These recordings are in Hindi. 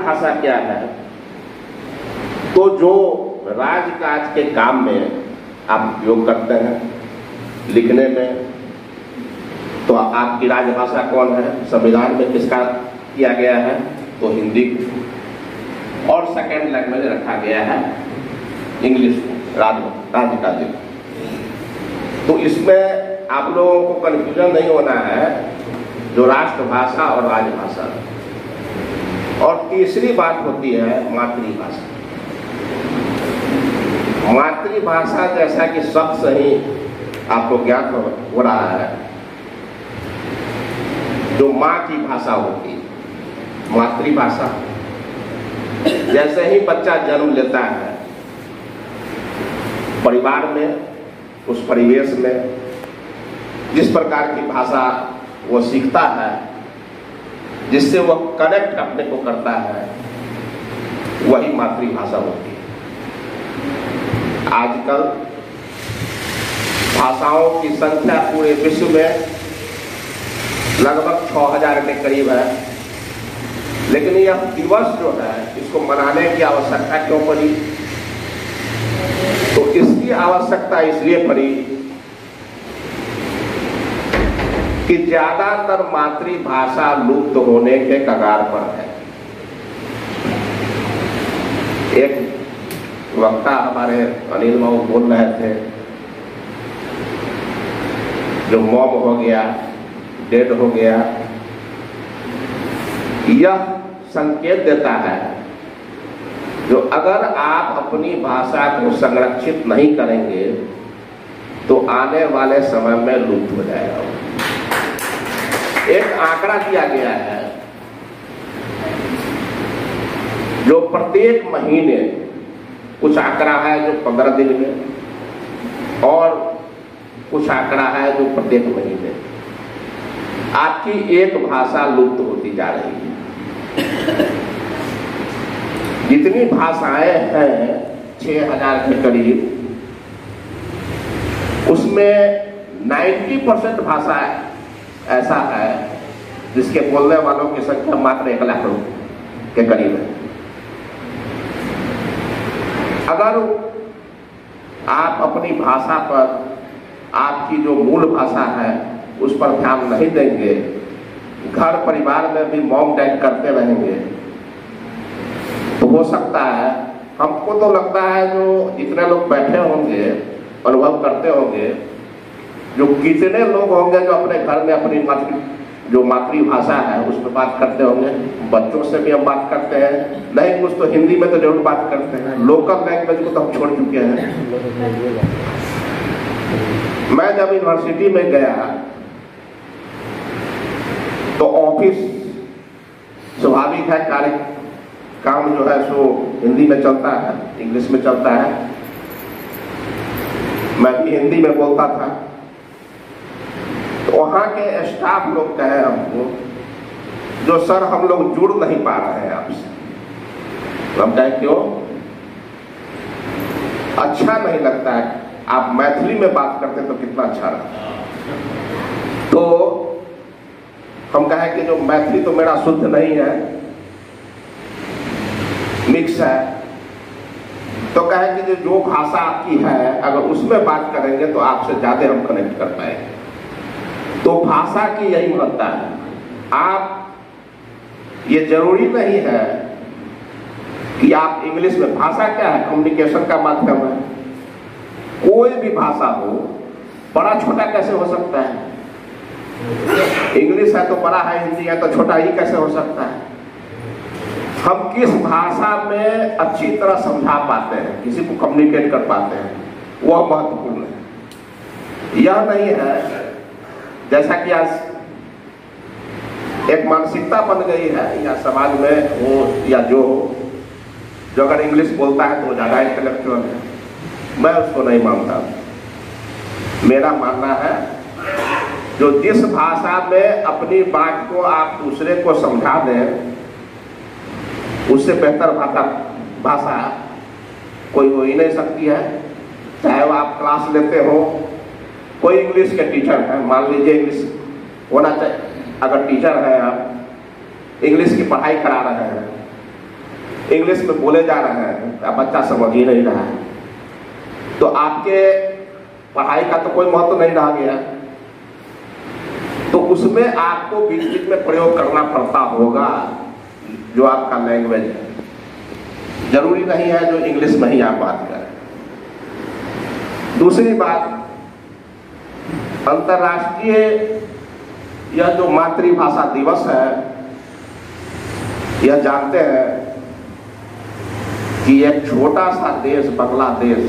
राजभाषा क्या है? तो जो राजकाज के काम में आप उपयोग करते हैं, लिखने में, तो आपकी राजभाषा कौन है? संविधान में किसका किया गया है? तो हिंदी को। और सेकेंड लैंग्वेज रखा गया है इंग्लिश को, राजकाज। तो इसमें आप लोगों को कन्फ्यूजन नहीं होना है, जो राष्ट्रभाषा और राजभाषा। और तीसरी बात होती है मातृभाषा। मातृभाषा जैसा कि शब्द से ही आपको ज्ञात हो रहा है, जो माँ की भाषा होती है, मातृभाषा। जैसे ही बच्चा जन्म लेता है परिवार में, उस परिवेश में जिस प्रकार की भाषा वो सीखता है, जिससे वह कनेक्ट अपने को करता है, वही मातृभाषा होती है। आजकल भाषाओं की संख्या पूरे विश्व में लगभग 6000 के करीब है, लेकिन यह दिवस जो है इसको मनाने की आवश्यकता क्यों पड़ी? तो इसकी आवश्यकता इसलिए पड़ी कि ज्यादातर मातृभाषा लुप्त होने के कगार पर है। एक वक्ता हमारे अनिल बाबू बोल रहे थे, जो मॉम हो गया, डेड हो गया, यह संकेत देता है जो अगर आप अपनी भाषा को संरक्षित नहीं करेंगे तो आने वाले समय में लुप्त हो जाएगा। एक आंकड़ा दिया गया है, जो प्रत्येक महीने, कुछ आंकड़ा है जो 15 दिन में, और कुछ आंकड़ा है जो प्रत्येक महीने, आपकी एक भाषा लुप्त होती जा रही है। जितनी भाषाएं हैं 6000 के करीब, उसमें 90% भाषा ऐसा है जिसके बोलने वालों की संख्या मात्र 1 लाख के करीब है। अगर आप अपनी भाषा पर, आपकी जो मूल भाषा है उस पर ध्यान नहीं देंगे, घर परिवार में भी मॉम डैड करते रहेंगे, तो हो सकता है, हमको तो लगता है जो जितने लोग बैठे होंगे, अनुभव करते होंगे, जो कितने लोग होंगे जो अपने घर में अपनी मातृभाषा है उस पर बात करते होंगे। बच्चों से भी हम बात करते हैं, नहीं कुछ तो हिंदी में तो जरूर बात करते हैं, लोकल लैंग्वेज को तो हम छोड़ चुके हैं। मैं जब यूनिवर्सिटी में गया तो ऑफिस स्वाभाविक है, कार्य काम जो है सो हिंदी में चलता है, इंग्लिश में चलता है। मैं भी हिंदी में बोलता था, तो वहाँ के स्टाफ लोग कहे हमको, जो सर हम लोग जुड़ नहीं पा रहे हैं आपसे। हम कहे क्यों? अच्छा नहीं लगता है, आप मैथिली में बात करते तो कितना अच्छा रहता। तो हम कहे कि जो मैथिली तो मेरा शुद्ध नहीं है, मिक्स है, तो कहे कि जो भाषा आपकी है अगर उसमें बात करेंगे तो आपसे ज्यादा हम कनेक्ट कर पाएंगे। तो भाषा की यही महत्ता है। आप, ये जरूरी नहीं है कि आप इंग्लिश में, भाषा क्या है? कम्युनिकेशन का माध्यम है। कोई भी भाषा हो, बड़ा छोटा कैसे हो सकता है? इंग्लिश है तो बड़ा है, हिंदी है तो छोटा ही कैसे हो सकता है? हम किस भाषा में अच्छी तरह समझा पाते हैं, किसी को कम्युनिकेट कर पाते हैं, वह महत्वपूर्ण है। यह नहीं है जैसा कि आज एक मानसिकता बन गई है या समाज में हो या जो अगर इंग्लिश बोलता है तो ज्यादा इंटेलेक्चुअल है। मैं उसको नहीं मानता। मेरा मानना है जो जिस भाषा में अपनी बात को आप दूसरे को समझा दें, उससे बेहतर भाषा कोई हो ही नहीं सकती है। चाहे वो आप क्लास लेते हो, कोई इंग्लिश के टीचर है, मान लीजिए इंग्लिश होना चाहिए, अगर टीचर है आप इंग्लिश की पढ़ाई करा रहे हैं इंग्लिश में बोले जा रहे हैं, अब बच्चा समझ ही नहीं रहा है, तो आपके पढ़ाई का तो कोई महत्व नहीं रह गया। तो उसमें आपको बीच बीच में प्रयोग करना पड़ता होगा जो आपका लैंग्वेज है। जरूरी नहीं है जो इंग्लिश में ही आप बात करें। दूसरी बात, अंतर्राष्ट्रीय यह जो मातृभाषा दिवस है, यह जानते हैं कि एक छोटा सा देश बांग्लादेश,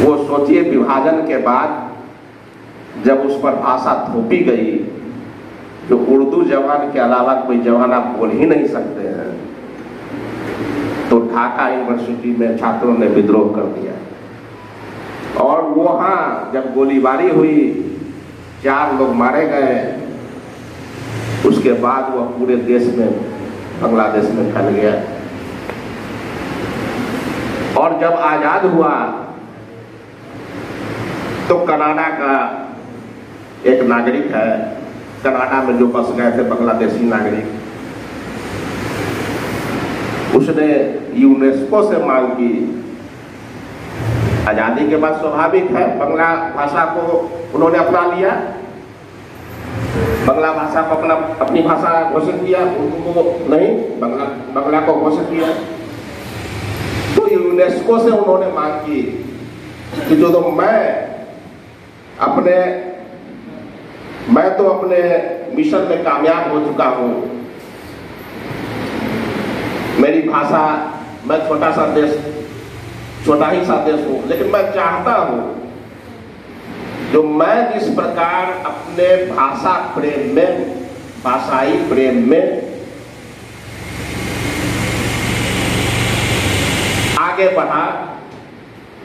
वो सोचिए विभाजन के बाद जब उस पर भाषा थोपी गई, जो उर्दू जबान के अलावा कोई जबान आप बोल ही नहीं सकते हैं, तो ढाका यूनिवर्सिटी में छात्रों ने विद्रोह कर दिया और वहाँ जब गोलीबारी हुई, 4 लोग मारे गए, उसके बाद वह पूरे देश में, बांग्लादेश में फैल गया। और जब आजाद हुआ तो कनाडा का एक नागरिक है, कनाडा में जो बस गए थे बांग्लादेशी नागरिक, उसने यूनेस्को से मांग की। आजादी के बाद स्वाभाविक है बांग्ला भाषा को उन्होंने अपना लिया, बांग्ला भाषा को अपनी भाषा घोषित किया, उर्दू को नहीं, बांग्ला को घोषित किया। तो यूनेस्को से उन्होंने मांग की कि जो तो मैं तो अपने मिशन में कामयाब हो चुका हूं, मेरी भाषा, मैं छोटा ही सा देश हूं, लेकिन मैं चाहता हूं जो मैं जिस प्रकार अपने भाषा प्रेम में, भाषाई प्रेम में आगे बढ़ा,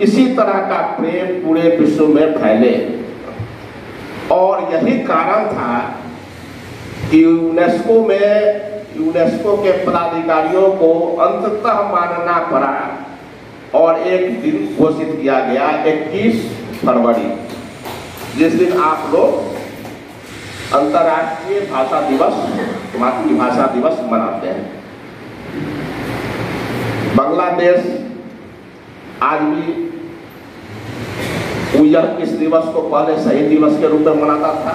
इसी तरह का प्रेम पूरे विश्व में फैले। और यही कारण था कि यूनेस्को के पदाधिकारियों को अंततः मानना पड़ा और एक दिन घोषित किया गया 21 फरवरी, जिस दिन आप लोग अंतर्राष्ट्रीय भाषा दिवस, मातृभाषा दिवस मनाते हैं। बांग्लादेश आज भी इस दिवस को पहले शहीद दिवस के रूप में मनाता था,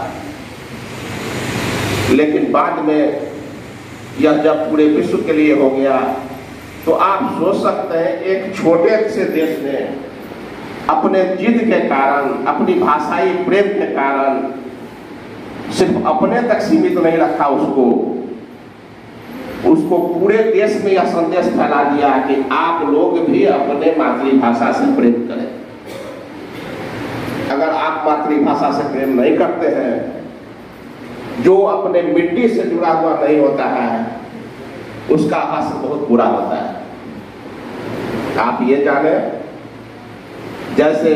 लेकिन बाद में यह जब पूरे विश्व के लिए हो गया, तो आप सोच सकते हैं एक छोटे से देश ने अपने जिद के कारण, अपनी भाषाई प्रेम के कारण सिर्फ अपने तक सीमित नहीं रखा, उसको पूरे देश में यह संदेश फैला दिया कि आप लोग भी अपने मातृभाषा से प्रेम करें। अगर आप मातृभाषा से प्रेम नहीं करते हैं, जो अपने मिट्टी से जुड़ा हुआ नहीं होता है, उसका असर बहुत बुरा होता है। आप ये जाने, जैसे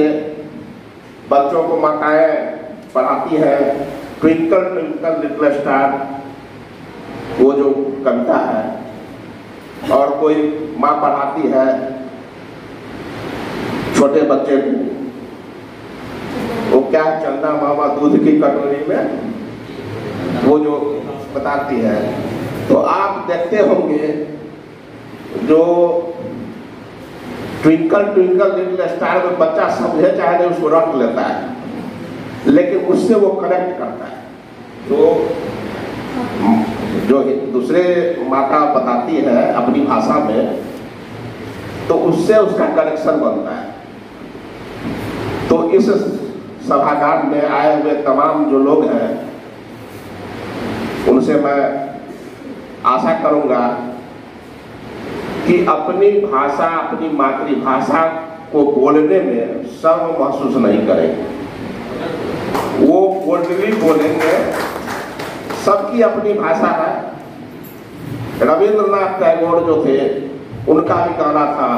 बच्चों को माताएं पढ़ाती है ट्विंकल ट्विंकल लिटिल स्टार, वो जो कविता है, और कोई माँ पढ़ाती है छोटे बच्चे को, वो क्या चंदा मामा दूध की कटोरी में, वो जो बताती है। तो आप देखते होंगे जो ट्विंकल ट्विंकल लिटिल स्टार में बच्चा समझे चाहे नहीं, उसको रट लेता है, लेकिन उससे वो कनेक्ट करता है। तो जो दूसरे माता बताती है अपनी भाषा में, तो उससे उसका कनेक्शन बनता है। तो इस सभागार में आए हुए तमाम जो लोग हैं, उनसे मैं आशा करूंगा कि अपनी भाषा, अपनी मातृभाषा को बोलने में शर्म महसूस नहीं करेंगे, वो बोल्डली बोलेंगे। सबकी अपनी भाषा है। रविंद्रनाथ टैगोर जो थे, उनका भी कहना था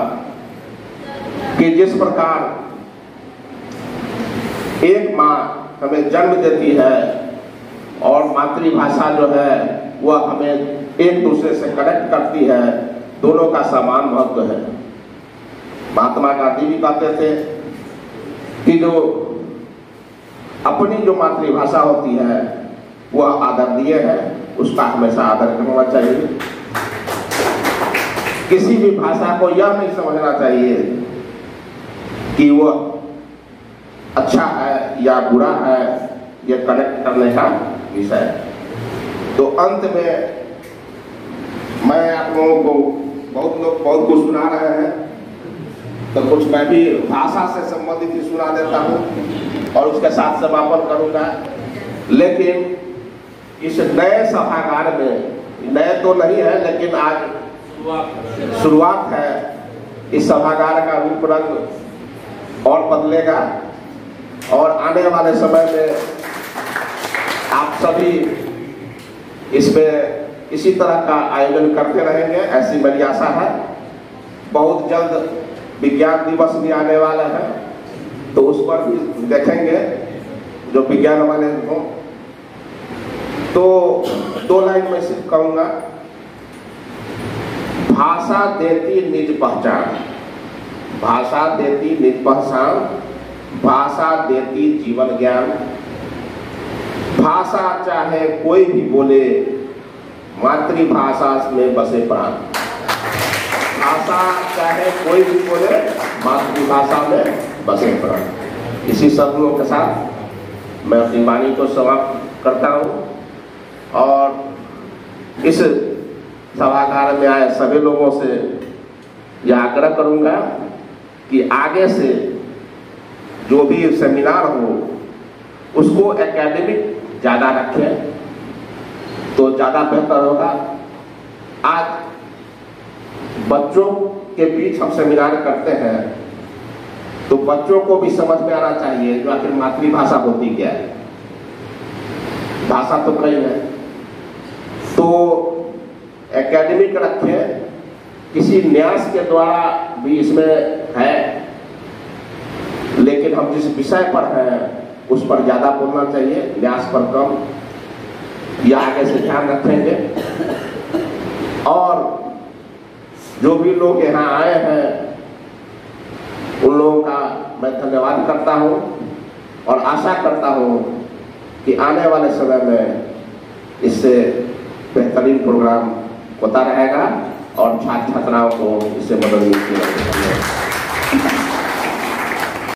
कि जिस प्रकार एक माँ हमें जन्म देती है और मातृभाषा जो है वह हमें एक दूसरे से कनेक्ट करती है, दोनों का समान महत्व है। महात्मा गांधी भी कहते थे कि जो अपनी जो मातृभाषा होती है वह आदरणीय है, उसका हमेशा आदर करना चाहिए। किसी भी भाषा को यह नहीं समझना चाहिए कि वो अच्छा है या बुरा है, यह कनेक्ट करने का विषय। तो अंत में मैं आप लोगों को, बहुत लोग बहुत कुछ सुना रहे हैं, तो कुछ मैं भी भाषा से संबंधित ही सुना देता हूँ और उसके साथ समापन करूँगा। लेकिन इस नए सभागार में, नए तो नहीं है लेकिन आज शुरुआत है, इस सभागार का रूप रंग और बदलेगा और आने वाले समय में आप सभी इसमें इसी तरह का आयोजन करते रहेंगे, ऐसी मेरी आशा है। बहुत जल्द विज्ञान दिवस भी आने वाला है, तो उस पर भी देखेंगे जो विज्ञान वाले हों। तो 2 लाइन में सिर्फ कहूँगा, भाषा देती निज पहचान, भाषा देती निज पहचान, भाषा देती जीवन ज्ञान। भाषा चाहे कोई भी बोले, मातृभाषा में बसे प्राण। भाषा चाहे कोई भी बोले, मातृभाषा में बसे प्राण। इसी शब्दों के साथ मैं अपनी वाणी को समाप्त करता हूँ और इस सभागार में आए सभी लोगों से यह आग्रह करूँगा कि आगे से जो भी सेमिनार हो उसको एकेडमिक ज़्यादा रखें तो ज़्यादा बेहतर होगा। आज बच्चों के बीच हम सेमिनार करते हैं तो बच्चों को भी समझ में आना चाहिए जो आखिर मातृभाषा होती क्या है। भाषा तो कई है, तो एकेडमिक रखें, किसी न्यास के द्वारा भी इसमें है, लेकिन हम जिस विषय पर हैं उस पर ज़्यादा बोलना चाहिए, न्यास पर कम। यह आगे से ध्यान रखेंगे। और जो भी लोग यहाँ आए हैं उन लोगों का मैं धन्यवाद करता हूँ और आशा करता हूँ कि आने वाले समय में इससे बेहतरीन प्रोग्राम होता रहेगा और छात्र छात्राओं को इससे मदद मिलती रहेगी।